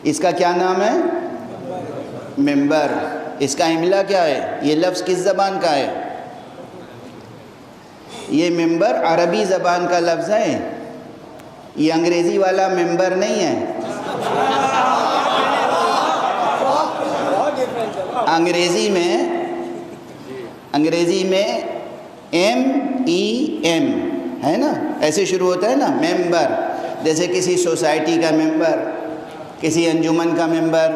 اس کا کیا نام ہے؟ ممبر۔ اس کا املا کیا ہے؟ یہ لفظ کس زبان کا ہے؟ یہ ممبر عربی زبان کا لفظ ہے، یہ انگریزی والا ممبر نہیں ہے۔ انگریزی میں M-E-M ہے نا، ایسے شروع ہوتا ہے نا ممبر، جیسے کسی سوسائٹی کا ممبر، کسی انجمن کا ممبر،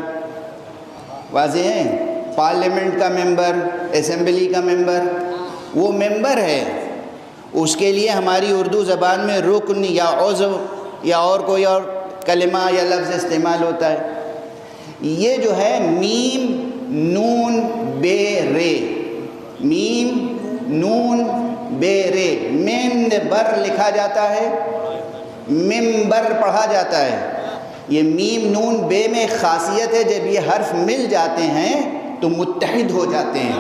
واضح ہے، پارلیمنٹ کا ممبر، اسمبلی کا ممبر، وہ ممبر ہے۔ اس کے لیے ہماری اردو زبان میں رکن یا عضو یا اور کوئی اور کلمہ یا لفظ استعمال ہوتا ہے۔ یہ جو ہے میم نون بے رے، میم نون بے رے، ممبر لکھا جاتا ہے، ممبر پڑھا جاتا ہے۔ یہ میم نون بے میں خاصیت ہے، جب یہ حرف مل جاتے ہیں تو متحد ہو جاتے ہیں۔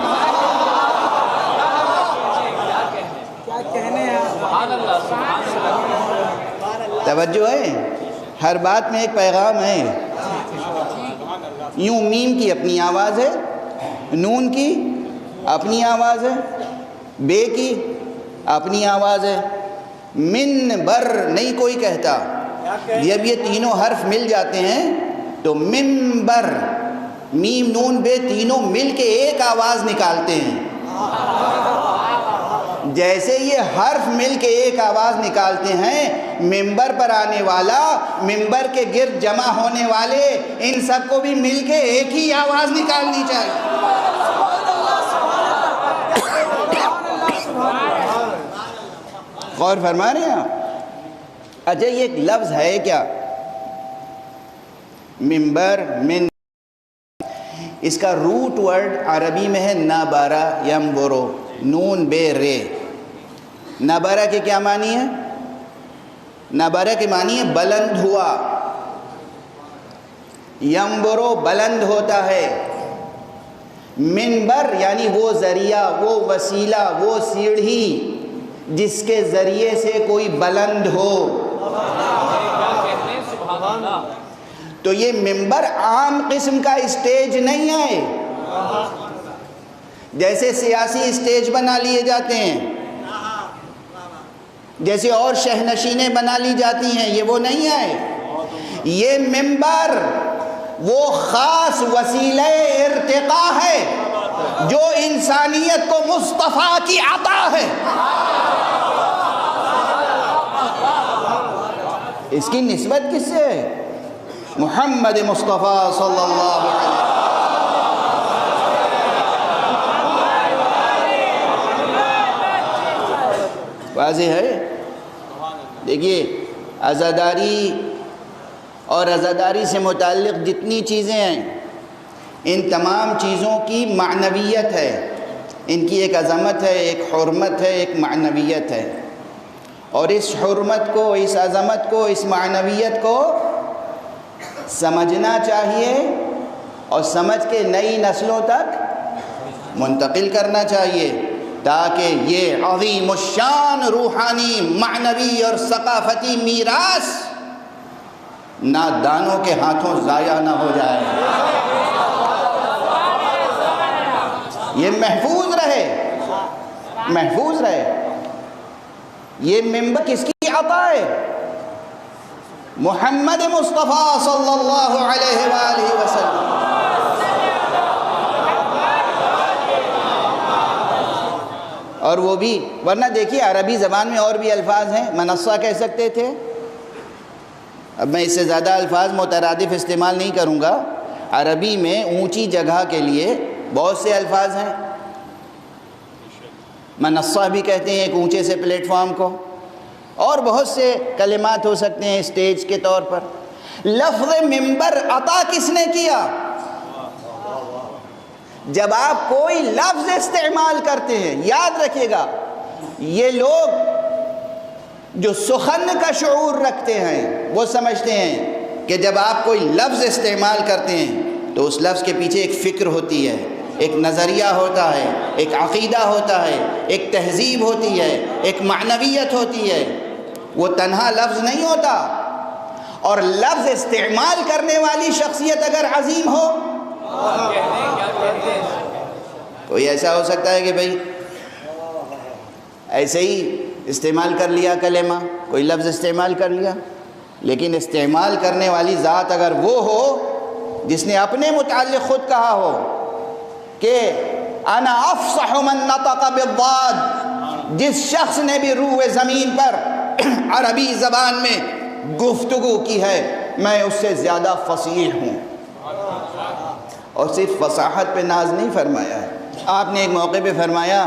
توجہ ہے، ہر بات میں ایک پیغام ہے۔ یوں میم کی اپنی آواز ہے، نون کی اپنی آواز ہے، بے کی اپنی آواز ہے، منبر نہیں کوئی کہتا۔ جب یہ تینوں حرف مل جاتے ہیں تو منبر، میم نون بے تینوں مل کے ایک آواز نکالتے ہیں۔ جیسے یہ حرف مل کے ایک آواز نکالتے ہیں، منبر پر آنے والا، منبر کے گرد جمع ہونے والے، ان سب کو بھی مل کے ایک ہی آواز نکالنی چاہیے۔ غور فرما رہے ہیں آپ؟ اچھا یہ ایک لفظ ہے کیا؟ منبر، من، اس کا روٹ ورڈ عربی میں ہے نبرہ ینبرو، نون بے رے۔ نبرہ کے کیا معنی ہے؟ نبرہ کے معنی ہے بلند ہوا، ینبرو بلند ہوتا ہے، منبر یعنی وہ ذریعہ، وہ وسیلہ، وہ سیڑھی جس کے ذریعے سے کوئی بلند ہو۔ تو یہ منبر عام قسم کا اسٹیج نہیں ہے، جیسے سیاسی اسٹیج بنا لیے جاتے ہیں، جیسے اور شہنشینیں بنا لی جاتی ہیں، یہ وہ نہیں ہے۔ یہ منبر وہ خاص وسیلہ ارتقاء ہے جو انسانیت کو مصطفیٰ کی عطا ہے۔ اس کی نسبت کس سے ہے؟ محمد مصطفیٰ صلی اللہ علیہ وسلم۔ واضح ہے؟ دیکھیے، عزاداری اور عزاداری سے متعلق جتنی چیزیں ہیں، ان تمام چیزوں کی معنویت ہے، ان کی ایک عظمت ہے، ایک حرمت ہے، ایک معنویت ہے، اور اس حرمت کو، اس عظمت کو، اس معنویت کو سمجھنا چاہیے اور سمجھ کے نئی نسلوں تک منتقل کرنا چاہیے، تاکہ یہ عظیم الشان روحانی، معنوی اور ثقافتی میراث نادانوں کے ہاتھوں ضائع نہ ہو جائے، یہ محفوظ رہے، محفوظ رہے۔ یہ منبر کس کی عطا ہے؟ محمد مصطفیٰ صلی اللہ علیہ وآلہ وسلم۔ اور وہ بھی، ورنہ دیکھیے عربی زبان میں اور بھی الفاظ ہیں، منصہ کہہ سکتے تھے، اب میں اس سے زیادہ الفاظ مترادف استعمال نہیں کروں گا۔ عربی میں اونچی جگہ کے لیے بہت سے الفاظ ہیں، منصہ بھی کہتے ہیں ایک اونچے سے پلیٹ فارم کو، اور بہت سے کلمات ہو سکتے ہیں اسٹیج کے طور پر۔ لفظ منبر عطا کس نے کیا؟ جب آپ کوئی لفظ استعمال کرتے ہیں، یاد رکھیے گا، یہ لوگ جو سخن کا شعور رکھتے ہیں وہ سمجھتے ہیں کہ جب آپ کوئی لفظ استعمال کرتے ہیں تو اس لفظ کے پیچھے ایک فکر ہوتی ہے، ایک نظریہ ہوتا ہے، ایک عقیدہ ہوتا ہے، ایک تہذیب ہوتی ہے، ایک معنویت ہوتی ہے، وہ تنہا لفظ نہیں ہوتا۔ اور لفظ استعمال کرنے والی شخصیت اگر عظیم ہو، کوئی ایسا ہو سکتا ہے کہ بھئی ایسے ہی استعمال کر لیا کلمہ، کوئی لفظ استعمال کر لیا، لیکن استعمال کرنے والی ذات اگر وہ ہو جس نے اپنے متعلق خود کہا ہو کہ انا افصح من نطق بالضاد، جس شخص نے بھی روح زمین پر عربی زبان میں گفتگو کی ہے میں اس سے زیادہ فصیح ہوں. اور صرف فصاحت پہ ناز نہیں فرمایا ہے، آپ نے ایک موقع پہ فرمایا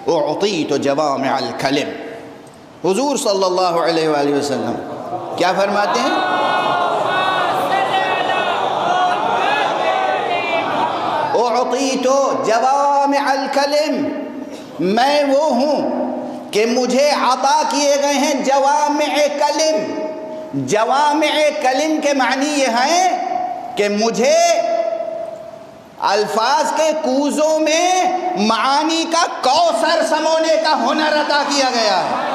اعطیت جوامع الکلم. حضور صلی اللہ علیہ وآلہ وسلم کیا فرماتے ہیں؟ اعطیت جوامع الکلم، میں وہ ہوں کہ مجھے عطا کیے گئے ہیں جوامع کلم. جوامع کلم کے معنی یہ ہیں کہ مجھے الفاظ کے کوزوں میں معانی کا کوثر سمونے کا ہنر عطا کیا گیا ہے.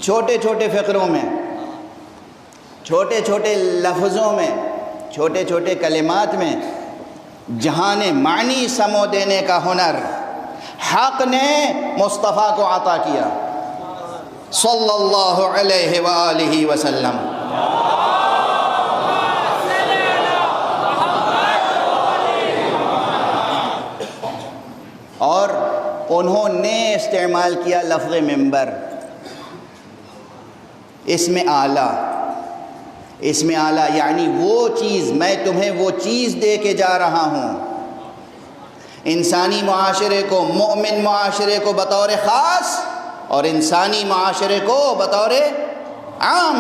چھوٹے چھوٹے فقروں میں، چھوٹے چھوٹے لفظوں میں، چھوٹے چھوٹے کلمات میں جہان معنی سمو دینے کا ہنر حق نے مصطفیٰ کو عطا کیا صلی اللہ علیہ وآلہ وسلم. اور انہوں نے استعمال کیا لفظ ممبر، اسم اعلیٰ. اسم اعلیٰ یعنی وہ چیز، میں تمہیں وہ چیز دے کے جا رہا ہوں. انسانی معاشرے کو، مومن معاشرے کو بطور خاص اور انسانی معاشرے کو بطور عام،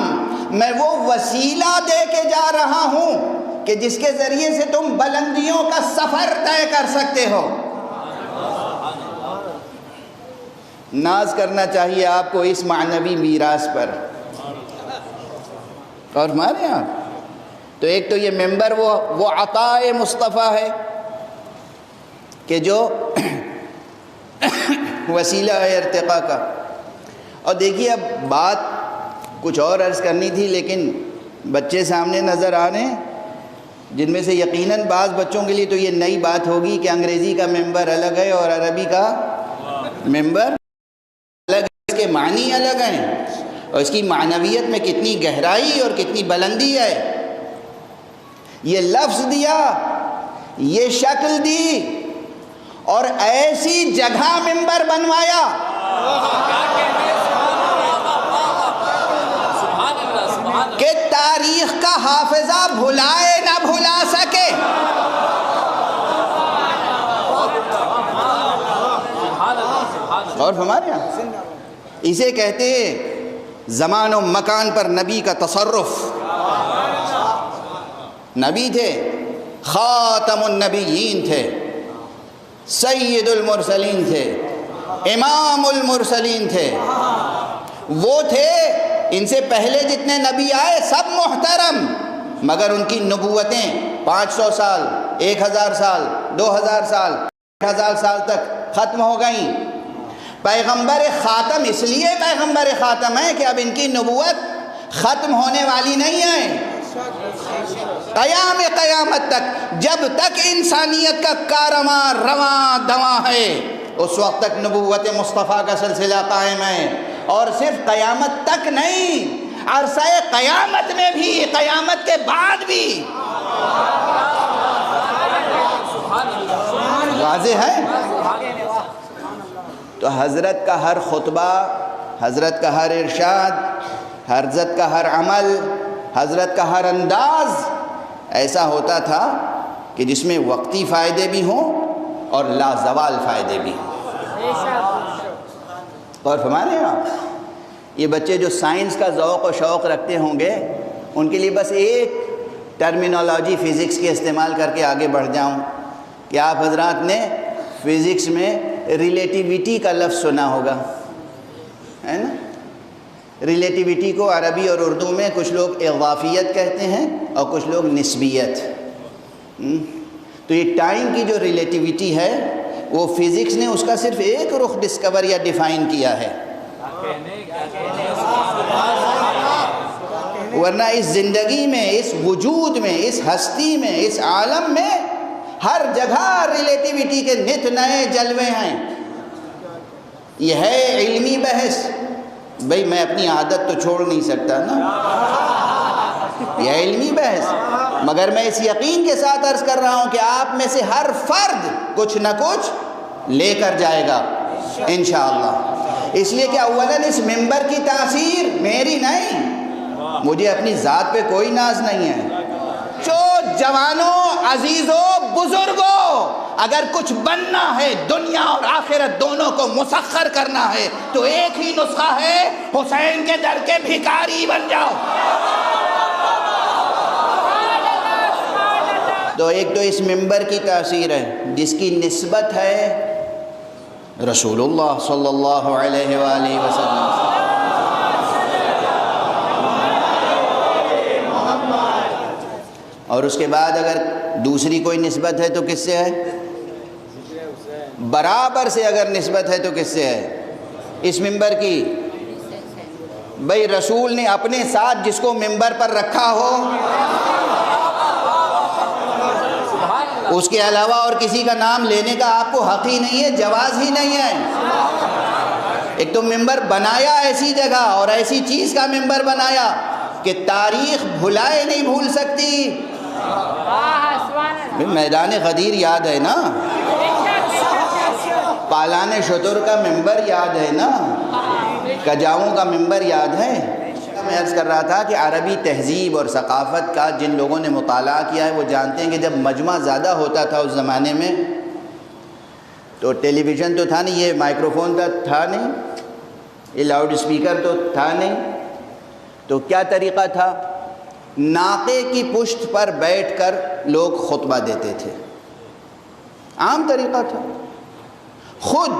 میں وہ وسیلہ دے کے جا رہا ہوں کہ جس کے ذریعے سے تم بلندیوں کا سفر طے کر سکتے ہو. ناز کرنا چاہیے آپ کو اس معنوی میراث پر. اور ہمارے یہاں تو ایک تو یہ ممبر وہ عطائے مصطفیٰ ہے کہ جو وسیلہ ہے ارتقاء کا. اور دیکھیے اب بات کچھ اور عرض کرنی تھی لیکن بچے سامنے نظر آ رہے ہیں جن میں سے یقیناً بعض بچوں کے لیے تو یہ نئی بات ہوگی کہ انگریزی کا ممبر الگ ہے اور عربی کا ممبر الگ ہے، اس کے معنی الگ ہیں اور اس کی معنویت میں کتنی گہرائی اور کتنی بلندی ہے. یہ لفظ دیا، یہ شکل دی اور ایسی جگہ ممبر بنوایا کہ تاریخ کا حافظہ بھلائے نہ بھلا سکے. اور ہمارے یہاں اسے کہتے ہیں زمان و مکان پر نبی کا تصرف. نبی تھے، خاتم النبیین تھے، سید المرسلین تھے، امام المرسلین تھے. وہ تھے، ان سے پہلے جتنے نبی آئے سب محترم، مگر ان کی نبوتیں 500 سال، 1000 سال، 2000 سال، 1000 سال تک ختم ہو گئیں. پیغمبر خاتم اس لیے پیغمبر خاتم ہے کہ اب ان کی نبوت ختم ہونے والی نہیں ہے. قیامت تک، جب تک انسانیت کا کارواں رواں دواں ہے اس وقت تک نبوت مصطفیٰ کا سلسلہ قائم ہے. اور صرف قیامت تک نہیں، عرصہ قیامت میں بھی، قیامت کے بعد بھی. واضح ہے؟ تو حضرت کا ہر خطبہ، حضرت کا ہر ارشاد، حضرت کا ہر عمل، حضرت کا ہر انداز ایسا ہوتا تھا کہ جس میں وقتی فائدے بھی ہوں اور لازوال فائدے بھی ہوں. اور ہمارے یہاں یہ بچے جو سائنس کا ذوق و شوق رکھتے ہوں گے ان کے لیے بس ایک ٹرمینالوجی فزکس کے استعمال کر کے آگے بڑھ جاؤں کہ آپ حضرات نے فزکس میں ریلیٹیویٹی کا لفظ سنا ہوگا، ہے نا؟ ریلیٹیویٹی کو عربی اور اردو میں کچھ لوگ اضافیت کہتے ہیں اور کچھ لوگ نسبیت. تو یہ ٹائم کی جو ریلیٹیویٹی ہے وہ فزکس نے اس کا صرف ایک رخ ڈسکور یا ڈیفائن کیا ہے. ورنہ اس زندگی میں، اس وجود میں، اس ہستی میں، اس عالم میں ہر جگہ ریلیٹیوٹی کے نت نئے جلوے ہیں۔ یہ ہے علمی بحث، بھئی میں اپنی عادت تو چھوڑ نہیں سکتا نا، یہ علمی بحث، مگر میں اس یقین کے ساتھ عرض کر رہا ہوں کہ آپ میں سے ہر فرد کچھ نہ کچھ لے کر جائے گا انشاءاللہ۔ اس لیے کہ اولاً اس ممبر کی تاثیر میری نہیں، مجھے اپنی ذات پہ کوئی ناز نہیں ہے۔ جو جوانوں، عزیزوں، بزرگوں، اگر کچھ بننا ہے، دنیا اور آخرت دونوں کو مسخر کرنا ہے، تو ایک ہی نسخہ ہے، حسین کے در کے بھکاری بن جاؤ۔ تو ایک تو اس ممبر کی تاثیر ہے جس کی نسبت ہے رسول اللہ صلی اللہ علیہ وآلہ وسلم۔ اور اس کے بعد اگر دوسری کوئی نسبت ہے تو کس سے ہے؟ برابر سے اگر نسبت ہے تو کس سے ہے؟ اس ممبر کی، بھئی رسول نے اپنے ساتھ جس کو ممبر پر رکھا ہو اس کے علاوہ اور کسی کا نام لینے کا آپ کو حق ہی نہیں ہے، جواز ہی نہیں ہے۔ ایک تو ممبر بنایا ایسی جگہ اور ایسی چیز کا ممبر بنایا کہ تاریخ بھلائے نہیں بھول سکتی۔ میدان غدیر یاد ہے نا، پالان شتر کا ممبر یاد ہے نا، کجاؤں کا ممبر یاد ہے۔ میں عرض کر رہا تھا کہ عربی تہذیب اور ثقافت کا جن لوگوں نے مطالعہ کیا ہے وہ جانتے ہیں کہ جب مجمع زیادہ ہوتا تھا اس زمانے میں تو ٹیلی ویژن تو تھا نہیں، یہ مائکروفون تھا نہیں، یہ لاؤڈ اسپیکر تو تھا نہیں، تو کیا طریقہ تھا؟ ناقے کی پشت پر بیٹھ کر لوگ خطبہ دیتے تھے، عام طریقہ تھا۔ خود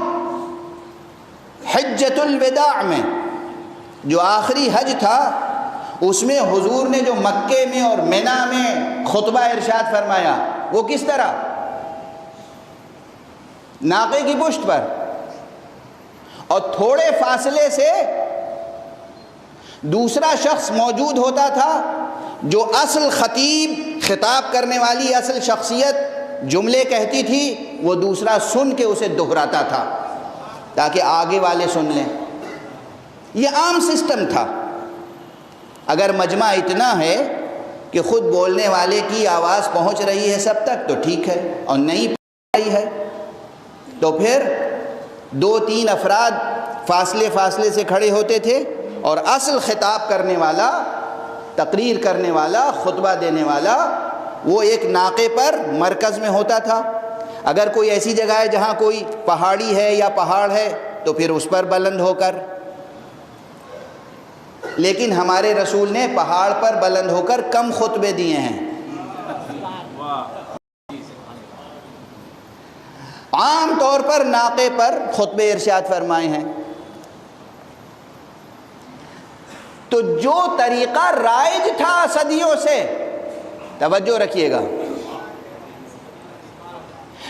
حجۃ الوداع میں جو آخری حج تھا اس میں حضور نے جو مکے میں اور منی میں خطبہ ارشاد فرمایا وہ کس طرح؟ ناقے کی پشت پر، اور تھوڑے فاصلے سے دوسرا شخص موجود ہوتا تھا جو اصل خطیب، خطاب کرنے والی اصل شخصیت جملے کہتی تھی، وہ دوسرا سن کے اسے دہراتا تھا تاکہ آگے والے سن لیں۔ یہ عام سسٹم تھا۔ اگر مجمع اتنا ہے کہ خود بولنے والے کی آواز پہنچ رہی ہے سب تک تو ٹھیک ہے، اور نہیں پہنچ رہی ہے تو پھر 2-3 افراد فاصلے سے کھڑے ہوتے تھے اور اصل خطاب کرنے والا، تقریر کرنے والا، خطبہ دینے والا وہ ایک ناقے پر مرکز میں ہوتا تھا۔ اگر کوئی ایسی جگہ ہے جہاں کوئی پہاڑی ہے یا پہاڑ ہے تو پھر اس پر بلند ہو کر، لیکن ہمارے رسول نے پہاڑ پر بلند ہو کر کم خطبے دیے ہیں، عام طور پر ناقے پر خطبے ارشاد فرمائے ہیں۔ تو جو طریقہ رائج تھا صدیوں سے، توجہ رکھیے گا،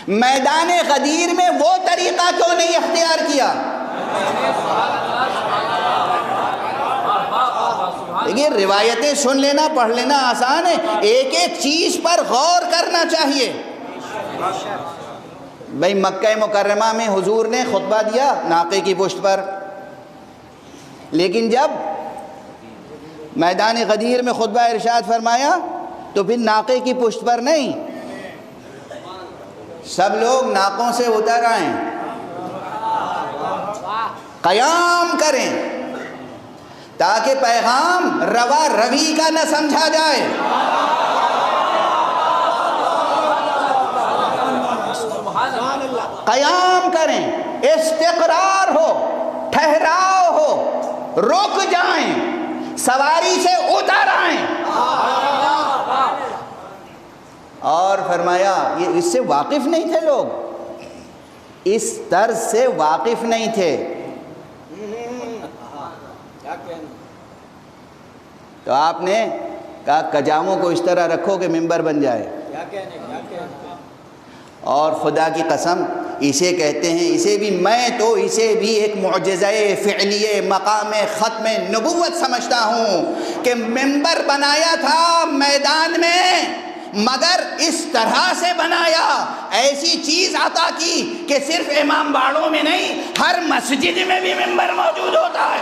میدان غدیر میں وہ طریقہ کیوں نہیں اختیار کیا؟ دیکھیے روایتیں سن لینا، پڑھ لینا آسان ہے، ایک ایک چیز پر غور کرنا چاہیے۔ بھئی مکہ مکرمہ میں حضور نے خطبہ دیا ناقے کی پشت پر، لیکن جب میدان غدیر میں خطبہ ارشاد فرمایا تو پھر ناقے کی پشت پر نہیں، سب لوگ ناقوں سے اتر آئیں، قیام کریں تاکہ پیغام روا روی کا نہ سمجھا جائے۔ قیام کریں، استقرار ہو، ٹھہراؤ ہو، رک جائیں، سواری سے اتر آئیں۔ اور فرمایا یہ اس سے واقف نہیں تھے، لوگ اس طرز سے واقف نہیں تھے، تو آپ نے کہا کجاموں کو اس طرح رکھو کہ ممبر بن جائے۔ اور خدا کی قسم اسے کہتے ہیں، اسے بھی میں تو اسے بھی ایک معجزہ فعلیہ مقام ختم نبوت سمجھتا ہوں کہ ممبر بنایا تھا میدان میں، مگر اس طرح سے بنایا، ایسی چیز عطا کی کہ صرف امام باڑوں میں نہیں، ہر مسجد میں بھی ممبر موجود ہوتا ہے۔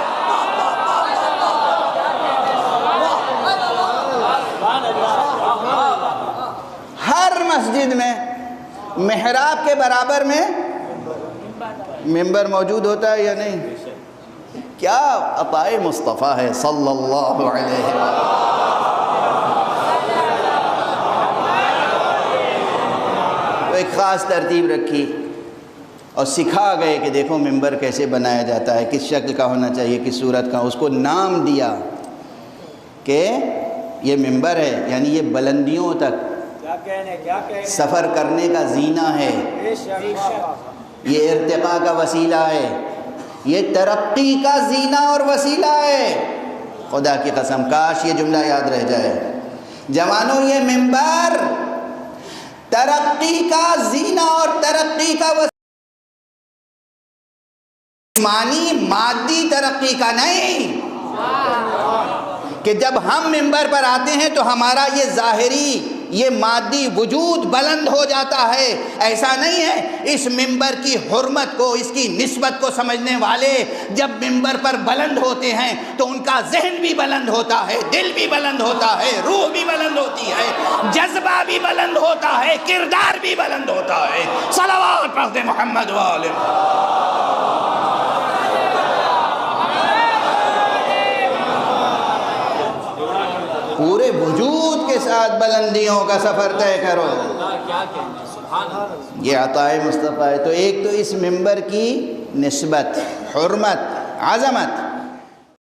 ہر مسجد میں محراب کے برابر میں ممبر موجود ہوتا ہے یا نہیں؟ کیا عطا مصطفیٰ ہے صلی اللہ علیہ وسلم۔ ایک خاص ترتیب رکھی اور سکھا گئے کہ دیکھو ممبر کیسے بنایا جاتا ہے، کس شکل کا ہونا چاہیے، کس صورت کا۔ اس کو نام دیا کہ یہ ممبر ہے، یعنی یہ بلندیوں تک سفر کرنے کا زینہ ہے، یہ ارتقاء کا وسیلہ ہے، یہ ترقی کا زینہ اور وسیلہ ہے۔ خدا کی قسم کاش یہ جملہ یاد رہ جائے، جوانوں یہ ممبر ترقی کا زینہ اور ترقی کا وسیلہ، جسمانی مادی ترقی کا نہیں کہ جب ہم ممبر پر آتے ہیں تو ہمارا یہ ظاہری یہ مادی وجود بلند ہو جاتا ہے، ایسا نہیں ہے۔ اس ممبر کی حرمت کو، اس کی نسبت کو سمجھنے والے جب ممبر پر بلند ہوتے ہیں تو ان کا ذہن بھی بلند ہوتا ہے، دل بھی بلند ہوتا ہے، روح بھی بلند ہوتی ہے، جذبہ بھی بلند ہوتا ہے، کردار بھی بلند ہوتا ہے۔ صلوات پڑھتے محمد والے۔ پورے وجود کے ساتھ بلندیوں کا سفر طے کرو، یہ عطا مصطفیٰ ہے۔ تو ایک تو اس ممبر کی نسبت، حرمت، عظمت،